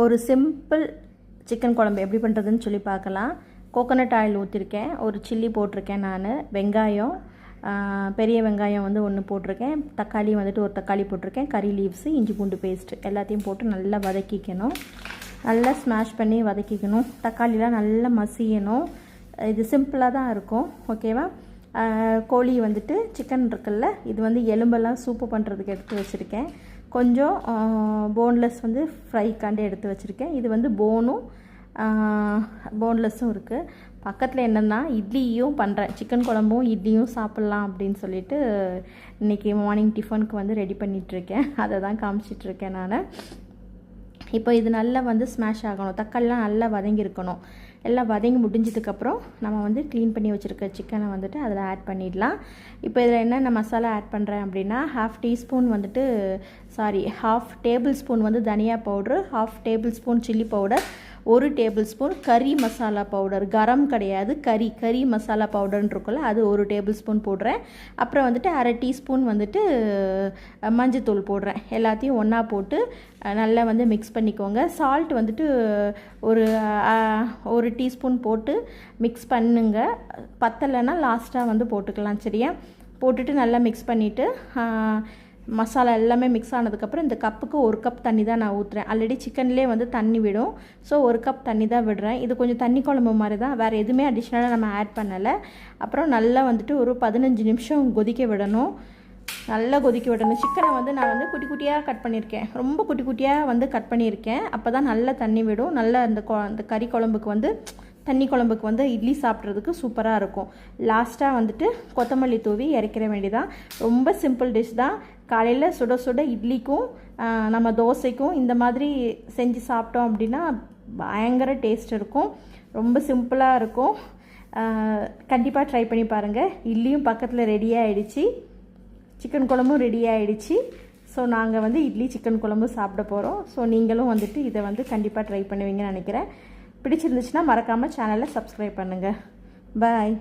ஒரு simple chicken குழம்பு எப்படி பண்ணுறதுன்னு சொல்லி பார்க்கலாம். கோகோனட் ஆயில் ஊற்றிருக்கேன், ஒரு சில்லி போட்டிருக்கேன், நான் வெங்காயம் பெரிய வெங்காயம் வந்து ஒன்று போட்டிருக்கேன், தக்காளி வந்துட்டு ஒரு தக்காளி போட்டிருக்கேன், கறி லீவ்ஸு, இஞ்சி பூண்டு பேஸ்ட்டு எல்லாத்தையும் போட்டு நல்லா வதக்கிக்கணும். நல்லா ஸ்மாஷ் பண்ணி வதக்கிக்கணும். தக்காளிலாம் நல்லா மசியணும். இது சிம்பிளாக தான் இருக்கும், ஓகேவா? கோழி வந்துட்டு சிக்கன் இருக்குல்ல, இது வந்து எலும்பெல்லாம் சூப்பு பண்ணுறதுக்கு எடுத்து வச்சுருக்கேன். கொஞ்சம் போன்லெஸ் வந்து ஃப்ரைக்காண்டி எடுத்து வச்சுருக்கேன். இது வந்து போன்லெஸ்ஸும் இருக்குது. பக்கத்தில் என்னென்னா இட்லியும் பண்ணுறேன், சிக்கன் குழம்பும் இட்லியும் சாப்பிட்லாம் அப்படின்னு சொல்லிட்டு இன்றைக்கி மார்னிங் டிஃபனுக்கு வந்து ரெடி பண்ணிகிட்ருக்கேன். அதை தான் காமிச்சிட்ருக்கேன் நான். இப்போ இது நல்லா வந்து ஸ்மாஷ் ஆகணும், தக்காளிலாம் நல்லா வதங்கியிருக்கணும். எல்லாம் வதங்கி முடிஞ்சதுக்கப்புறம் நம்ம வந்து க்ளீன் பண்ணி வச்சுருக்க சிக்கனை வந்துட்டு அதில் ஆட் பண்ணிடலாம். இப்போ இதில் என்னென்ன மசாலா ஆட் பண்ணுறேன் அப்படின்னா, ஹாஃப் டேபிள் ஸ்பூன் வந்து தனியா powder, half table spoon chilli powder, 1 table spoon கறி மசாலா பவுடர், கரம் கிடையாது, கறி மசாலா பவுடர்னு இருக்குல்ல, அது 1 டேபிள் ஸ்பூன் போடுறேன். அப்புறம் வந்துட்டு 1/2 டீஸ்பூன் வந்துட்டு மஞ்சத்தூள் போடுறேன். எல்லாத்தையும் ஒன்றா போட்டு நல்லா வந்து மிக்ஸ் பண்ணிக்கோங்க. சால்ட் வந்துட்டு ஒரு டீஸ்பூன் போட்டு மிக்ஸ் பண்ணுங்க. பத்தலைன்னா லாஸ்ட்டாக வந்து போட்டுக்கலாம், சரியா? போட்டுட்டு நல்லா மிக்ஸ் பண்ணிவிட்டு மசாலா எல்லாமே மிக்ஸ் ஆனதுக்கப்புறம் இந்த கப்புக்கு 1 கப் தண்ணி தான் நான் ஊற்றுறேன். ஆல்ரெடி சிக்கன்லேயே வந்து தண்ணி விடும், ஸோ 1 கப் தண்ணி தான் விடுறேன். இது கொஞ்சம் தண்ணி குழம்பு மாதிரி தான், வேறு எதுவுமே அடிஷ்னலாக நம்ம ஆட் பண்ணலை. அப்புறம் நல்லா வந்துட்டு ஒரு 15 நிமிஷம் கொதிக்க விடணும். நல்லா கொதிக்க விடணும். சிக்கனை வந்து நான் வந்து குட்டி குட்டியாக கட் பண்ணியிருக்கேன், ரொம்ப குட்டி குட்டியாக வந்து கட் பண்ணியிருக்கேன். அப்போ தான் நல்லா தண்ணி விடும். நல்லா அந்த கறி குழம்புக்கு வந்து தண்ணி குழம்புக்கு வந்து இட்லி சாப்பிட்றதுக்கு சூப்பராக இருக்கும். லாஸ்ட்டாக வந்துட்டு கொத்தமல்லி தூவி இறக்கிற வேண்டியதான். ரொம்ப சிம்பிள் டிஷ் தான். காலையில் சுட சுட இட்லிக்கும் நம்ம தோசைக்கும் இந்த மாதிரி செஞ்சு சாப்பிட்டோம் அப்படின்னா பயங்கர டேஸ்ட் இருக்கும். ரொம்ப சிம்பிளாக இருக்கும். கண்டிப்பாக ட்ரை பண்ணி பாருங்கள். இட்லியும் பக்கத்தில் ரெடியாகிடுச்சு, சிக்கன் குழம்பும் ரெடி ஆகிடுச்சு. ஸோ நாங்கள் வந்து இட்லி சிக்கன் குழம்பு சாப்பிட போகிறோம். ஸோ நீங்களும் வந்துட்டு இதை வந்து கண்டிப்பாக ட்ரை பண்ணுவீங்கன்னு நினைக்கிறேன். பிடிச்சிருந்துச்சுன்னா மறக்காமல் சேனலை சப்ஸ்கிரைப் பண்ணுங்கள். பாய்.